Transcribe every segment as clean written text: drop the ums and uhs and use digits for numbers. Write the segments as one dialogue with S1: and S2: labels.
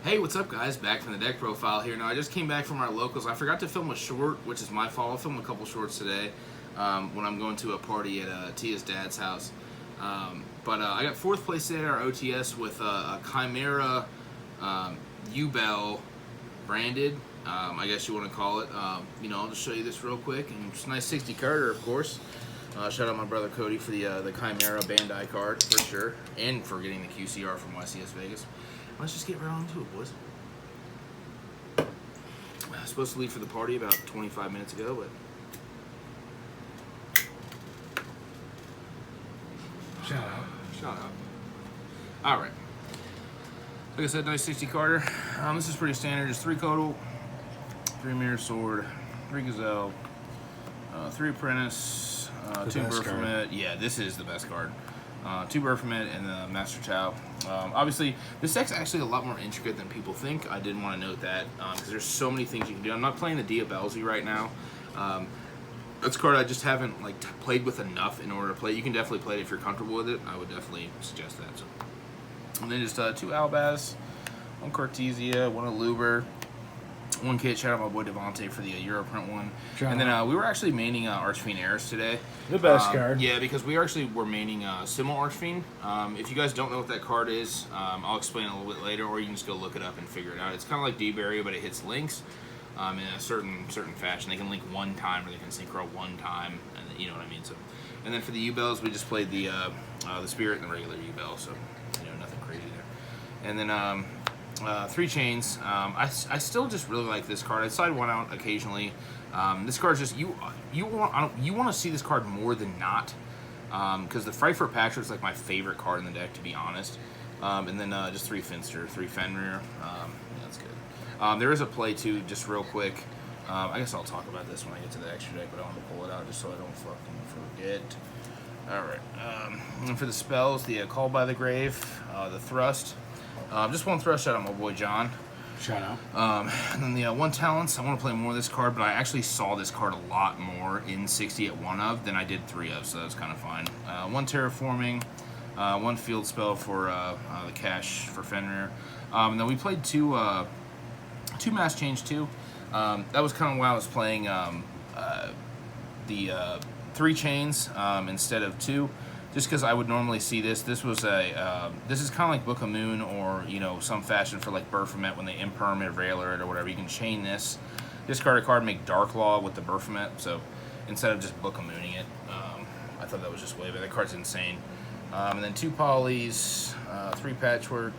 S1: Hey, what's up, guys? Back from the deck profile here. Now, I just came back from our locals. I forgot to film a short, which is my fault. I'll film a couple shorts today when I'm going to a party at Tia's dad's house. But I got fourth place today at our OTS with a Chimera Yubel branded, I guess you want to call it. I'll just show you this real quick. And it's a nice 60 carder, of course. Shout out my brother Cody for the Chimera Bandai card, for sure. And for getting the QCR from YCS Vegas. Let's just get right on to it, boys. I was supposed to leave for the party about 25 minutes ago, but...
S2: Shout out.
S1: Shout out. All right. Like I said, nice 60 Carter. This is pretty standard. Just 3 Codal, 3 Mirror Sword, 3 Gazelle, 3 Apprentice, 2 Burfament. Yeah, this is the best card. 2 Burfament and the Master Tau. Obviously, this deck's actually a lot more intricate than people think. I did want to note that because there's so many things you can do. I'm not playing the Diabelzi right now. That's a card I just haven't played with enough in order to play. You can definitely play it if you're comfortable with it. I would definitely suggest that. So. And then just 2 Albaz, 1 Cartesia, 1 Aluber, 1 kit. Shout out my boy Devontae for the Europrint one. And then we were actually maining Archfiend Eris today.
S2: The best card.
S1: Yeah, because we actually were maining Simmel Archfiend. If you guys don't know what that card is, I'll explain a little bit later, or you can just go look it up and figure it out. It's kind of like D-Berry, but it hits links in a certain fashion. They can link one time, or they can synchro one time, and you know what I mean. So, and then for the U-Bells, we just played the Spirit and the regular U-Bell, so nothing crazy there. And then 3 Chains. I still just really like this card. I side one out occasionally. This card is just you want to see this card more than not, because the Fright for Patrick is like my favorite card in the deck, to be honest. And then just 3 Finster, 3 Fenrir. Yeah, that's good. There is a play too, just real quick. I guess I'll talk about this when I get to the extra deck, but I want to pull it out just so I don't fucking forget. All right. And for the spells, the Call by the Grave, the Thrust. Just 1 Thrust. Shout out my boy John.
S2: Shout out.
S1: And then the 1 Talents. I want to play more of this card, but I actually saw this card a lot more in 60 at 1 of than I did 3 of, so that was kind of fine. 1 Terraforming, 1 Field Spell for the Cash for Fenrir. And then we played 2 Mass Change 2. That was kind of why I was playing the 3 Chains instead of 2. Just because I would normally see this. This was this is kind of like Book of Moon, or some fashion for like Burfament when they imperm it, Railer it, or whatever. You can chain this, discard a card, make Dark Law with the Burfament. So instead of just Book of Mooning it, I thought that was just way better. That card's insane. And then 2 Polys, 3 Patchwork.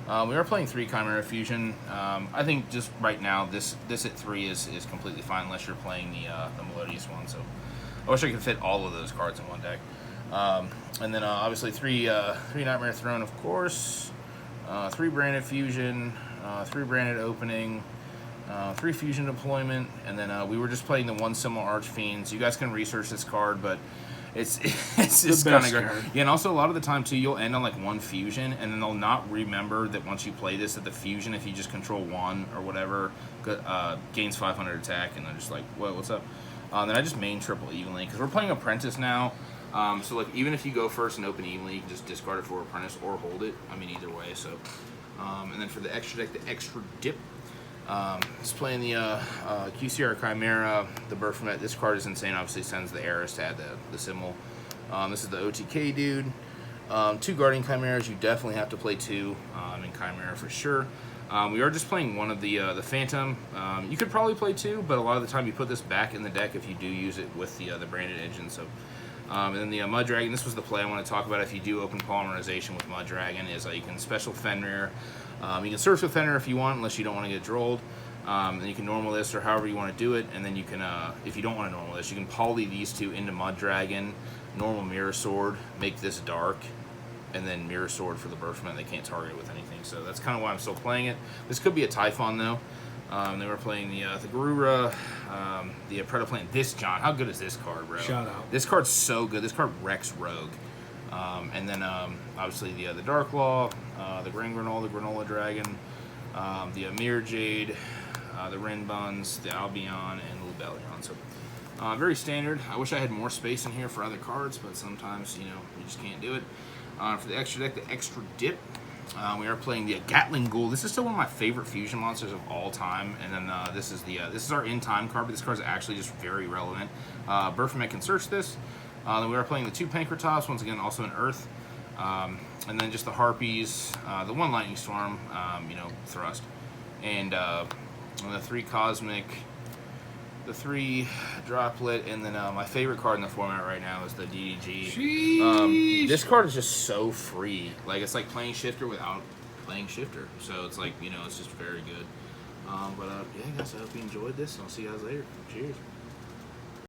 S1: We are playing 3 Chimera Fusion. I think just right now this at 3 is completely fine unless you're playing the Melodious one. So I wish I could fit all of those cards in one deck. And then obviously 3 Nightmare Throne, of course, 3 Branded Fusion, 3 Branded Opening, 3 Fusion Deployment, and then we were just playing the 1 Simmel Archfiends. You guys can research this card, but it's just kind of great. Yeah, and also a lot of the time too, you'll end on like 1 Fusion, and then they'll not remember that once you play this, that the Fusion, if you just control 1 or whatever, gains 500 attack, and they're just like, what's up? Then I just main triple evenly because we're playing Apprentice now. So like even if you go first and open evenly, you can just discard it for Apprentice or hold it. I mean either way. So, and then for the extra deck, the extra dip, just playing the QCR Chimera, the Burfament. This card is insane. Obviously sends the Eris to add the Simmel. This is the OTK dude. 2 Guardian Chimeras. You definitely have to play 2 in Chimera for sure. We are just playing 1 of the Phantom. You could probably play 2, but a lot of the time you put this back in the deck if you do use it with the branded engine. So. And then the Mud Dragon, this was the play I want to talk about if you do open polymerization with Mud Dragon, is you can special Fenrir. You can search with Fenrir if you want, unless you don't want to get drolled. Then you can normal this or however you want to do it, and then you can, if you don't want to normal this, you can poly these 2 into Mud Dragon, normal Mirror Sword, make this dark, and then Mirror Sword for the Burfament. They can't target it with anything, so that's kind of why I'm still playing it. This could be a Typhon though. They were playing the Garura, the Predaplant. This, John, how good is this card, bro?
S2: Shout out.
S1: This card's so good. This card wrecks Rogue. And then obviously the Dark Law, the Granola, the Granola Dragon, the Amir Jade, the Ren Buns, the Albion, and the Lubellion. So very standard. I wish I had more space in here for other cards, but sometimes you just can't do it. For the extra deck, the extra dip. We are playing the Gatling Ghoul. This is still one of my favorite fusion monsters of all time. And then this is our in time card, but this card is actually just very relevant. Baphomet can search this. Then we are playing the 2 Pankratops, once again also an Earth. And then just the Harpies, the 1 Lightning Storm, Thrust, and the 3 Cosmic, the 3 Droplet, and then my favorite card in the format right now is the DDG. This card is just so free. Like, it's like playing Shifter without playing Shifter. So it's like, it's just very good. Yeah, guys, I hope you enjoyed this, and I'll see you guys later. Cheers.